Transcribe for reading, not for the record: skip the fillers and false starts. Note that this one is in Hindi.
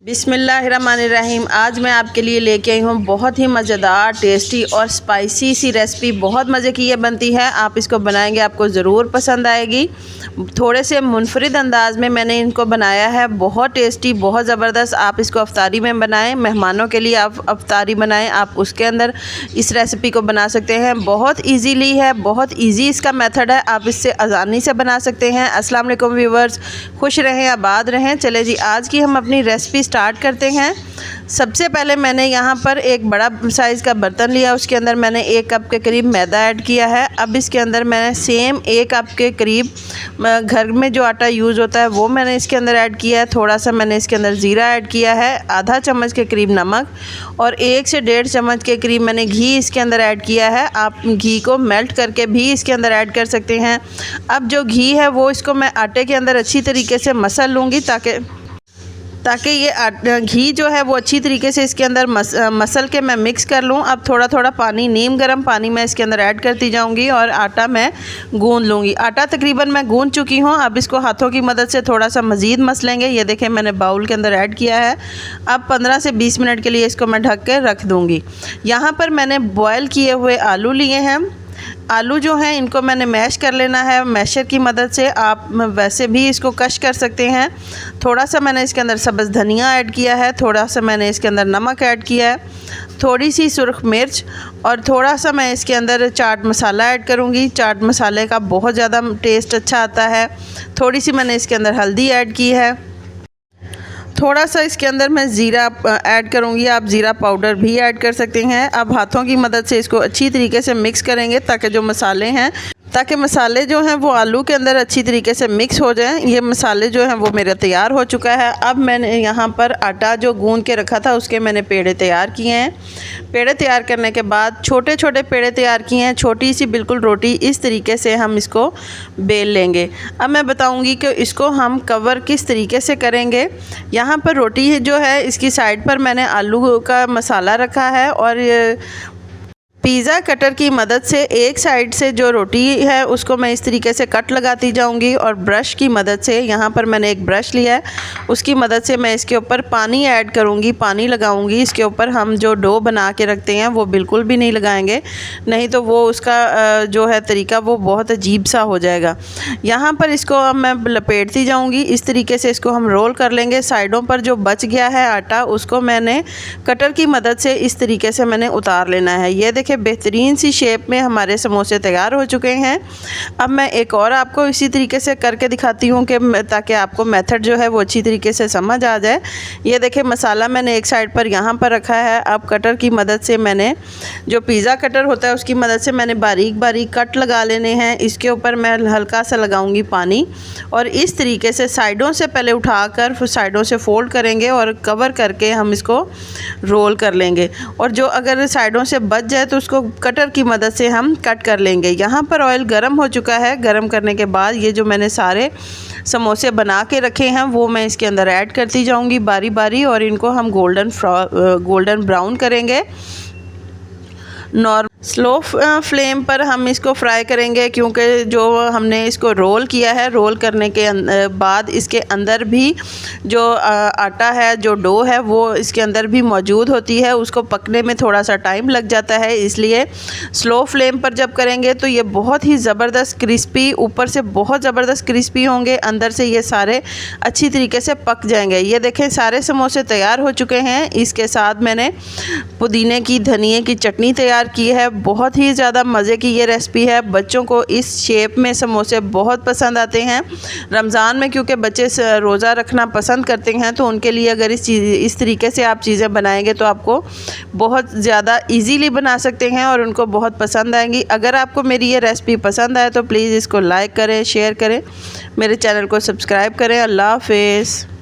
बिस्मिल्लाहिर्रहमानिर्रहीम। आज मैं आपके लिए लेके आई हूँ बहुत ही मज़ेदार, टेस्टी और स्पाइसी सी रेसिपी। बहुत मज़े की ये बनती है। आप इसको बनाएंगे आपको ज़रूर पसंद आएगी। थोड़े से मुनफरिद अंदाज में मैंने इनको बनाया है। बहुत टेस्टी, बहुत ज़बरदस्त। आप इसको अफ्तारी में बनाएं, मेहमानों के लिए आप अफ्तारी बनाएं, आप उसके अंदर इस रेसिपी को बना सकते हैं। बहुत ईजीली है, बहुत ईजी इसका मेथड है। आप इससे आसानी से बना सकते हैं। अस्सलाम वालेकुम व्यूवर्स, खुश रहें, आबाद रहें। चले जी, आज की हम अपनी रेसिपी स्टार्ट करते हैं। सबसे पहले मैंने यहाँ पर एक बड़ा साइज़ का बर्तन लिया, उसके अंदर मैंने 1 कप के करीब मैदा ऐड किया है। अब इसके अंदर मैंने सेम 1 कप के करीब घर में जो आटा यूज़ होता है वो मैंने इसके अंदर ऐड किया है। थोड़ा सा मैंने इसके अंदर ज़ीरा ऐड किया है, आधा चम्मच के करीब नमक और 1 से 1.5 चम्मच के करीब मैंने घी इसके अंदर ऐड किया है। आप घी को मेल्ट करके भी इसके अंदर ऐड कर सकते हैं। अब जो घी है वो इसको मैं आटे के अंदर अच्छी तरीके से मसल लूँगी ताकि ये घी जो है वो अच्छी तरीके से इसके अंदर मसल के मैं मिक्स कर लूँ। अब थोड़ा थोड़ा पानी, नीम गर्म पानी मैं इसके अंदर ऐड करती जाऊँगी और आटा मैं गूंद लूँगी। आटा तकरीबन मैं गूंद चुकी हूँ। अब इसको हाथों की मदद से थोड़ा सा मज़ीद मसलेंगे। ये देखें, मैंने बाउल के अंदर ऐड किया है। अब 15 से 20 मिनट के लिए इसको मैं ढक के रख दूँगी। यहाँ पर मैंने बॉयल किए हुए आलू लिए हैं। आलू जो हैं इनको मैंने मैश कर लेना है मैशर की मदद से। आप वैसे भी इसको कश कर सकते हैं। थोड़ा सा मैंने इसके अंदर सब्ज़ धनिया ऐड किया है, थोड़ा सा मैंने इसके अंदर नमक ऐड किया है, थोड़ी सी सुर्ख मिर्च और थोड़ा सा मैं इसके अंदर चाट मसाला ऐड करूँगी। चाट मसाले का बहुत ज़्यादा टेस्ट अच्छा आता है। थोड़ी सी मैंने इसके अंदर हल्दी ऐड की है। थोड़ा सा इसके अंदर मैं ज़ीरा ऐड करूँगी। आप ज़ीरा पाउडर भी ऐड कर सकते हैं। अब हाथों की मदद से इसको अच्छी तरीके से मिक्स करेंगे ताकि मसाले जो हैं वो आलू के अंदर अच्छी तरीके से मिक्स हो जाएं। ये मसाले जो हैं वो मेरा तैयार हो चुका है। अब मैंने यहाँ पर आटा जो गूंद के रखा था उसके मैंने पेड़े तैयार किए हैं। पेड़े तैयार करने के बाद छोटे छोटे पेड़े तैयार किए हैं। छोटी सी बिल्कुल रोटी इस तरीके से हम इसको बेल लेंगे। अब मैं बताऊँगी कि इसको हम कवर किस तरीके से करेंगे। यहाँ पर रोटी जो है इसकी साइड पर मैंने आलू का मसाला रखा है और पिज़्ज़ा कटर की मदद से एक साइड से जो रोटी है उसको मैं इस तरीके से कट लगाती जाऊंगी और ब्रश की मदद से, यहाँ पर मैंने एक ब्रश लिया है, उसकी मदद से मैं इसके ऊपर पानी ऐड करूँगी, पानी लगाऊंगी। इसके ऊपर हम जो डो बना के रखते हैं वो बिल्कुल भी नहीं लगाएंगे, नहीं तो वो उसका जो है तरीका वो बहुत अजीब सा हो जाएगा। यहाँ पर इसको अब मैं लपेटती जाऊँगी। इस तरीके से इसको हम रोल कर लेंगे। साइडों पर जो बच गया है आटा उसको मैंने कटर की मदद से इस तरीके से मैंने उतार लेना है। ये देखिए, बेहतरीन सी शेप में हमारे समोसे तैयार हो चुके हैं। अब मैं एक और आपको इसी तरीके से करके दिखाती हूँ कि ताकि आपको मेथड जो है वो अच्छी तरीके से समझ आ जाए। ये देखिए, मसाला मैंने एक साइड पर यहाँ पर रखा है। अब कटर की मदद से मैंने, जो पिज़्ज़ा कटर होता है उसकी मदद से मैंने बारीक बारीक कट लगा लेने हैं। इसके ऊपर मैं हल्का सा लगाऊंगी पानी और इस तरीके से साइडों से पहले उठाकर फिर साइडों से फोल्ड करेंगे और कवर करके हम इसको रोल कर लेंगे। और जो अगर साइडों से बच जाए तो उसको कटर की मदद से हम कट कर लेंगे। यहाँ पर ऑयल गरम हो चुका है। गरम करने के बाद ये जो मैंने सारे समोसे बना के रखे हैं वो मैं इसके अंदर ऐड करती जाऊँगी बारी बारी और इनको हम गोल्डन ब्राउन करेंगे। स्लो फ्लेम पर हम इसको फ्राई करेंगे क्योंकि जो हमने इसको रोल किया है, रोल करने के बाद इसके अंदर भी जो आटा है, जो डो है वो इसके अंदर भी मौजूद होती है। उसको पकने में थोड़ा सा टाइम लग जाता है, इसलिए स्लो फ्लेम पर जब करेंगे तो ये बहुत ही ज़बरदस्त क्रिस्पी, ऊपर से बहुत ज़बरदस्त क्रिस्पी होंगे, अंदर से ये सारे अच्छी तरीके से पक जाएंगे। ये देखें, सारे समोसे तैयार हो चुके हैं। इसके साथ मैंने पुदीने की, धनिए की चटनी तैयार की है। बहुत ही ज़्यादा मज़े की ये रेसिपी है। बच्चों को इस शेप में समोसे बहुत पसंद आते हैं। रमज़ान में क्योंकि बच्चे रोज़ा रखना पसंद करते हैं तो उनके लिए अगर इस तरीके से आप चीज़ें बनाएंगे तो आपको बहुत ज़्यादा इजीली बना सकते हैं और उनको बहुत पसंद आएंगी। अगर आपको मेरी ये रेसिपी पसंद आए तो प्लीज़ इसको लाइक करें, शेयर करें, मेरे चैनल को सब्सक्राइब करें। अल्लाह हाफ़िज़।